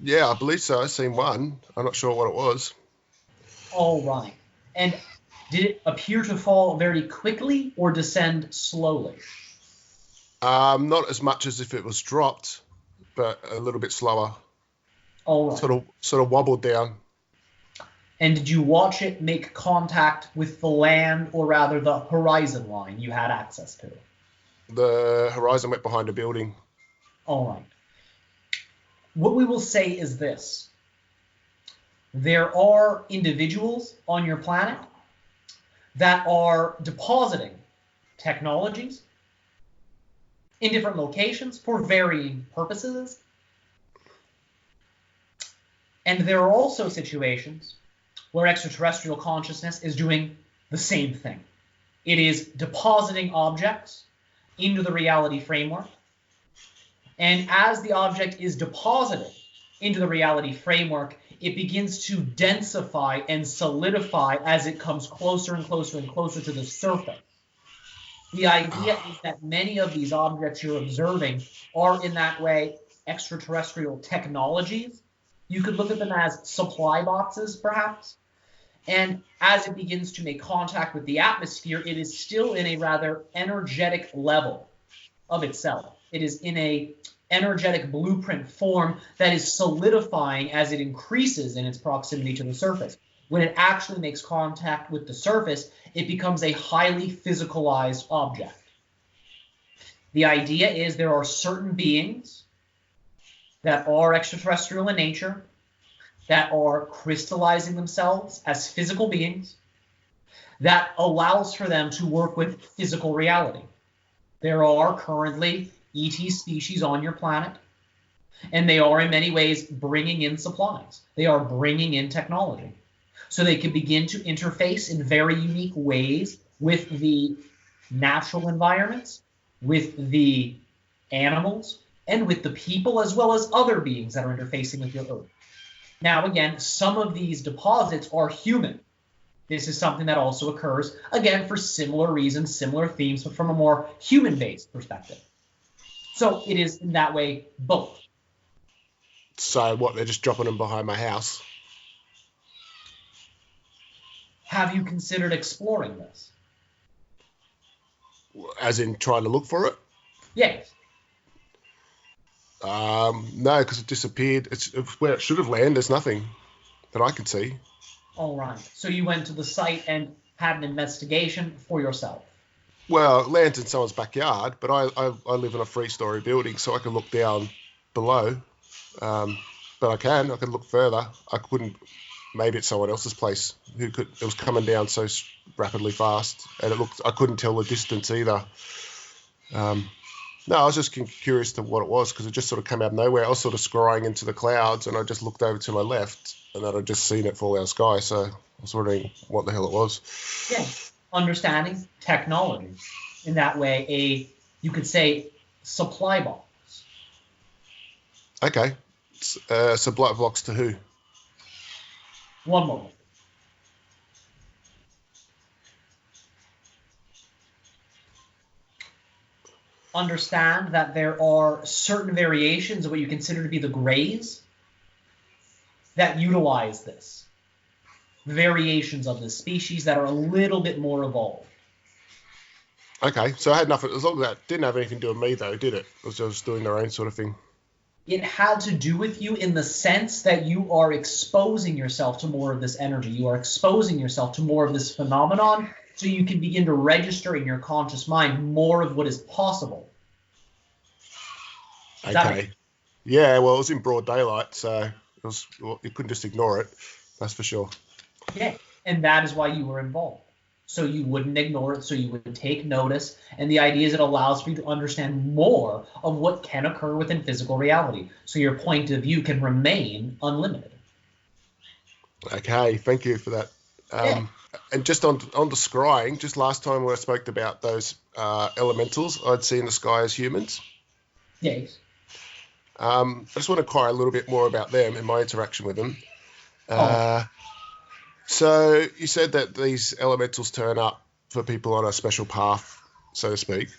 Yeah, I believe so. I've seen one. I'm not sure what it was. All right. And did it appear to fall very quickly or descend slowly? Not as much as if it was dropped, but a little bit slower. All right. Sort of wobbled down. And did you watch it make contact with the land, or rather the horizon line you had access to? The horizon went behind a building. All right. What we will say is this. There are individuals on your planet that are depositing technologies in different locations for varying purposes. And there are also situations where extraterrestrial consciousness is doing the same thing. It is depositing objects into the reality framework. And as the object is deposited into the reality framework, it begins to densify and solidify as it comes closer and closer and closer to the surface. The idea is that many of these objects you're observing are in that way extraterrestrial technologies. You could look at them as supply boxes, perhaps. And as it begins to make contact with the atmosphere, it is still in a rather energetic level of itself. It is in a energetic blueprint form that is solidifying as it increases in its proximity to the surface. When it actually makes contact with the surface, it becomes a highly physicalized object. The idea is there are certain beings that are extraterrestrial in nature, that are crystallizing themselves as physical beings, that allows for them to work with physical reality. There are currently ET species on your planet, and they are in many ways bringing in supplies. They are bringing in technology. So they can begin to interface in very unique ways with the natural environments, with the animals, and with the people, as well as other beings that are interfacing with your Earth. Now, again, some of these deposits are human. This is something that also occurs, again, for similar reasons, similar themes, but from a more human-based perspective. So it is, in that way, both. So what, they're just dropping them behind my house? Have you considered exploring this? As in trying to look for it? Yes. No, because it disappeared. It's where it should have landed. There's nothing that I can see. All right. So you went to the site and had an investigation for yourself. Well, it lands in someone's backyard, but I live in a 3-story building, so I can look down below. But I can look further. I couldn't. Maybe it's someone else's place who could. It was coming down so rapidly fast, and I couldn't tell the distance either. No, I was just curious to what it was because it just sort of came out of nowhere. I was sort of scrying into the clouds, and I just looked over to my left, and then I'd just seen it fall out of the sky. So I was wondering what the hell it was. Yeah, understanding technology. In that way, you could say supply box. Okay, supply blocks to who? One moment. Understand that there are certain variations of what you consider to be the grays that utilize this. Variations of this species that are a little bit more evolved. Okay, so I had nothing, as long as that didn't have anything to do with me though, did it? It was just doing their own sort of thing. It had to do with you in the sense that you are exposing yourself to more of this energy. You are exposing yourself to more of this phenomenon so you can begin to register in your conscious mind more of what is possible. Okay. Yeah, well, it was in broad daylight, so you couldn't just ignore it. That's for sure. Yeah, and that is why you were involved. So you wouldn't ignore it, so you would take notice. And the idea is it allows for you to understand more of what can occur within physical reality. So your point of view can remain unlimited. Okay, thank you for that. Yeah. And just on the scrying, just last time when I spoke about those elementals I'd see in the sky as humans. Yes. I just want to inquire a little bit more about them and my interaction with them. So you said that these elementals turn up for people on a special path, so to speak.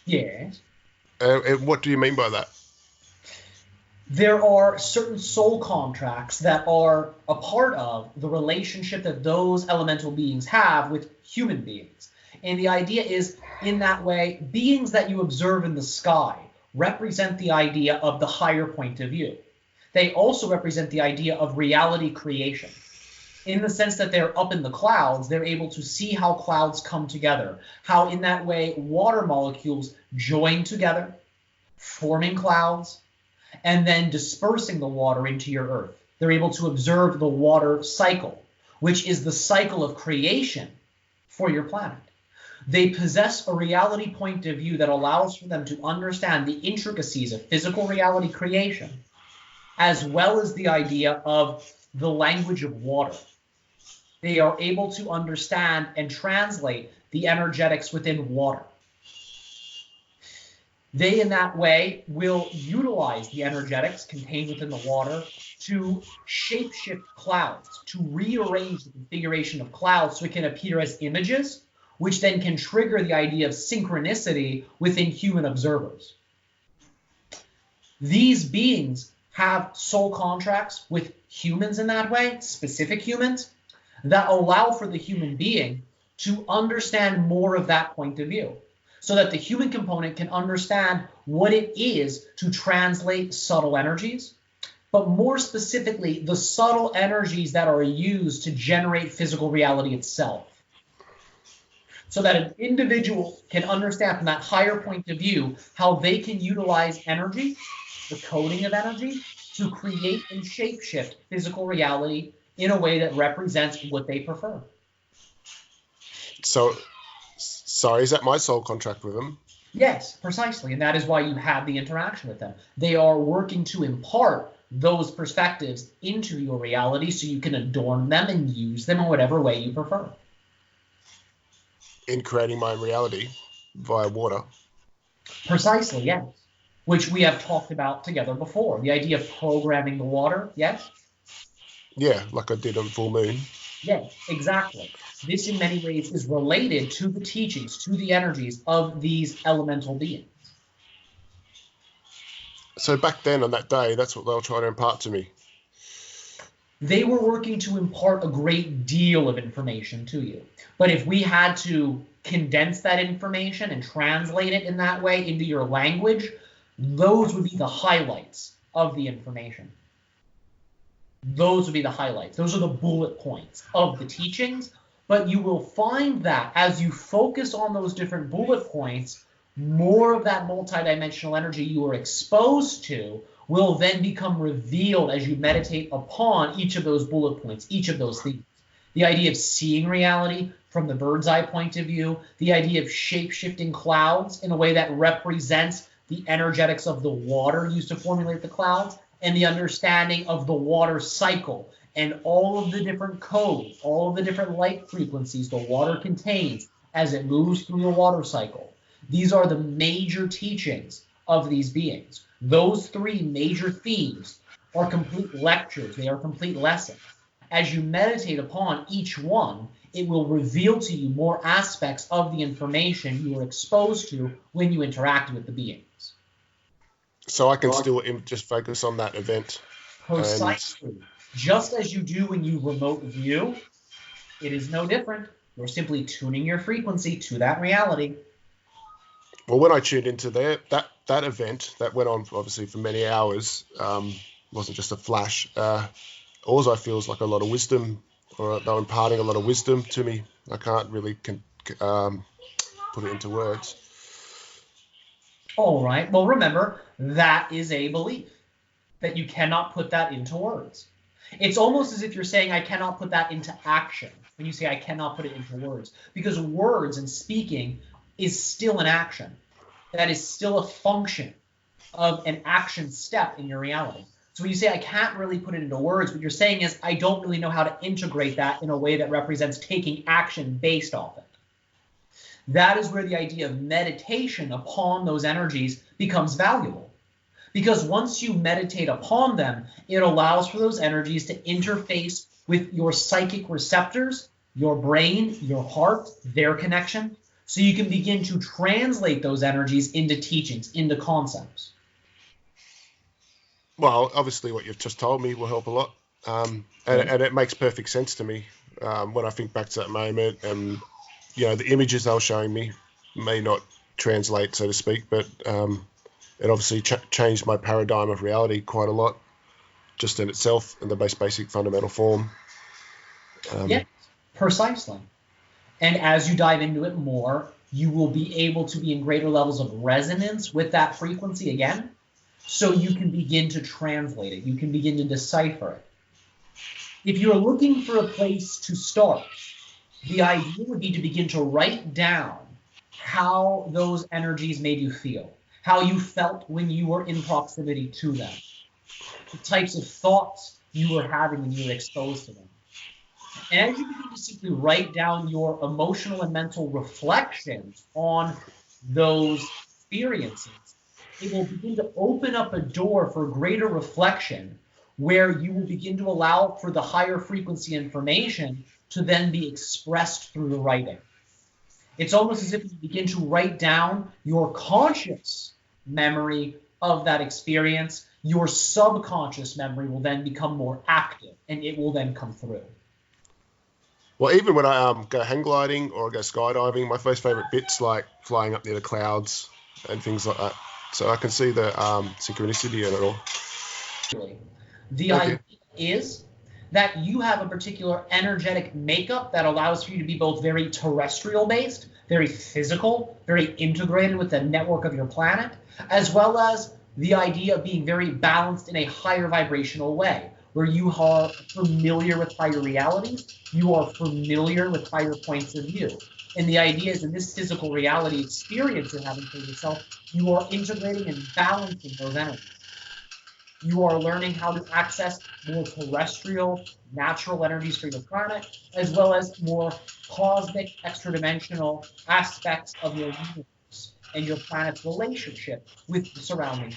Yes. And what do you mean by that? There are certain soul contracts that are a part of the relationship that those elemental beings have with human beings. And the idea is, in that way, beings that you observe in the sky represent the idea of the higher point of view. They also represent the idea of reality creation. In the sense that they're up in the clouds, they're able to see how clouds come together, how in that way water molecules join together, forming clouds, and then dispersing the water into your earth. They're able to observe the water cycle, which is the cycle of creation for your planet. They possess a reality point of view that allows for them to understand the intricacies of physical reality creation, as well as the idea of the language of water. They are able to understand and translate the energetics within water. They, in that way, will utilize the energetics contained within the water to shapeshift clouds, to rearrange the configuration of clouds so it can appear as images, which then can trigger the idea of synchronicity within human observers. These beings have soul contracts with humans in that way, specific humans, that allow for the human being to understand more of that point of view, so that the human component can understand what it is to translate subtle energies, but more specifically, the subtle energies that are used to generate physical reality itself. So that an individual can understand from that higher point of view how they can utilize energy, the coding of energy, to create and shapeshift physical reality in a way that represents what they prefer. So, sorry, is that my soul contract with them? Yes, precisely. And that is why you have the interaction with them. They are working to impart those perspectives into your reality so you can adorn them and use them in whatever way you prefer. In creating my own reality via water? Precisely, yes. Which we have talked about together before. The idea of programming the water, yes? Yeah, like I did on full moon. Yes, exactly. This in many ways is related to the teachings, to the energies of these elemental beings. So back then on that day, that's what they were trying to impart to me. They were working to impart a great deal of information to you. But if we had to condense that information and translate it in that way into your language, those would be the highlights of the information. Those would be the highlights. Those are the bullet points of the teachings. But you will find that as you focus on those different bullet points, more of that multidimensional energy you are exposed to will then become revealed as you meditate upon each of those bullet points, each of those themes. The idea of seeing reality from the bird's eye point of view, the idea of shape-shifting clouds in a way that represents the energetics of the water used to formulate the clouds, and the understanding of the water cycle and all of the different codes, all of the different light frequencies the water contains as it moves through the water cycle. These are the major teachings of these beings. Those three major themes are complete lectures. They are complete lessons. As you meditate upon each one, it will reveal to you more aspects of the information you are exposed to when you interact with the beings. So I can still just focus on that event. Precisely. Just as you do when you remote view, it is no different. You're simply tuning your frequency to that reality. Well, when I tuned into that event that went on obviously for many hours, wasn't just a flash. All I feel is like a lot of wisdom, or they're imparting a lot of wisdom to me. I can't really put it into words. All right. Well, remember, that is a belief, that you cannot put that into words. It's almost as if you're saying, I cannot put that into action, when you say, I cannot put it into words. Because words and speaking is still an action. That is still a function of an action step in your reality. So when you say, I can't really put it into words, what you're saying is, I don't really know how to integrate that in a way that represents taking action based off it. That is where the idea of meditation upon those energies becomes valuable. Because once you meditate upon them, it allows for those energies to interface with your psychic receptors, your brain, your heart, their connection, so you can begin to translate those energies into teachings, into concepts. Well, obviously what you've just told me will help a lot. And it makes perfect sense to me when I think back to that moment. And, the images they were showing me may not translate, so to speak, but it obviously changed my paradigm of reality quite a lot, just in itself, in the most basic fundamental form. Yes, precisely. And as you dive into it more, you will be able to be in greater levels of resonance with that frequency again, so you can begin to translate it. You can begin to decipher it. If you're looking for a place to start, the idea would be to begin to write down how those energies made you feel, how you felt when you were in proximity to them, the types of thoughts you were having when you were exposed to them. And as you begin to simply write down your emotional and mental reflections on those experiences, it will begin to open up a door for greater reflection, where you will begin to allow for the higher frequency information to then be expressed through the writing. It's almost as if you begin to write down your conscious memory of that experience. Your subconscious memory will then become more active, and it will then come through. Well, even when I go hang gliding or I go skydiving, my most favorite bit's like flying up near the clouds and things like that. So I can see the synchronicity in it all. The idea is that you have a particular energetic makeup that allows for you to be both very terrestrial based, very physical, very integrated with the network of your planet, as well as the idea of being very balanced in a higher vibrational way, where you are familiar with higher realities, you are familiar with higher points of view. And the idea is, in this physical reality experience you're having for yourself, you are integrating and balancing those energies. You are learning how to access more terrestrial, natural energies for your planet, as well as more cosmic, extra-dimensional aspects of your universe and your planet's relationship with the surrounding.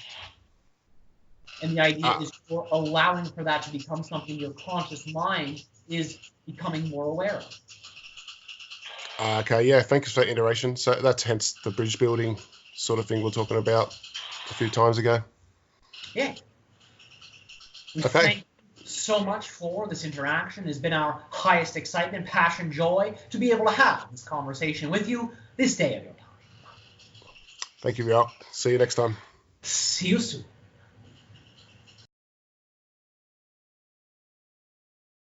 And the idea is you're allowing for that to become something your conscious mind is becoming more aware of. Okay, yeah, thanks for that iteration. So that's hence the bridge building sort of thing we're talking about a few times ago. Yeah. Okay. Thank you so much for this interaction. It's been our highest excitement, passion, joy to be able to have this conversation with you this day of your time. Thank you, Riok. See you next time. See you soon.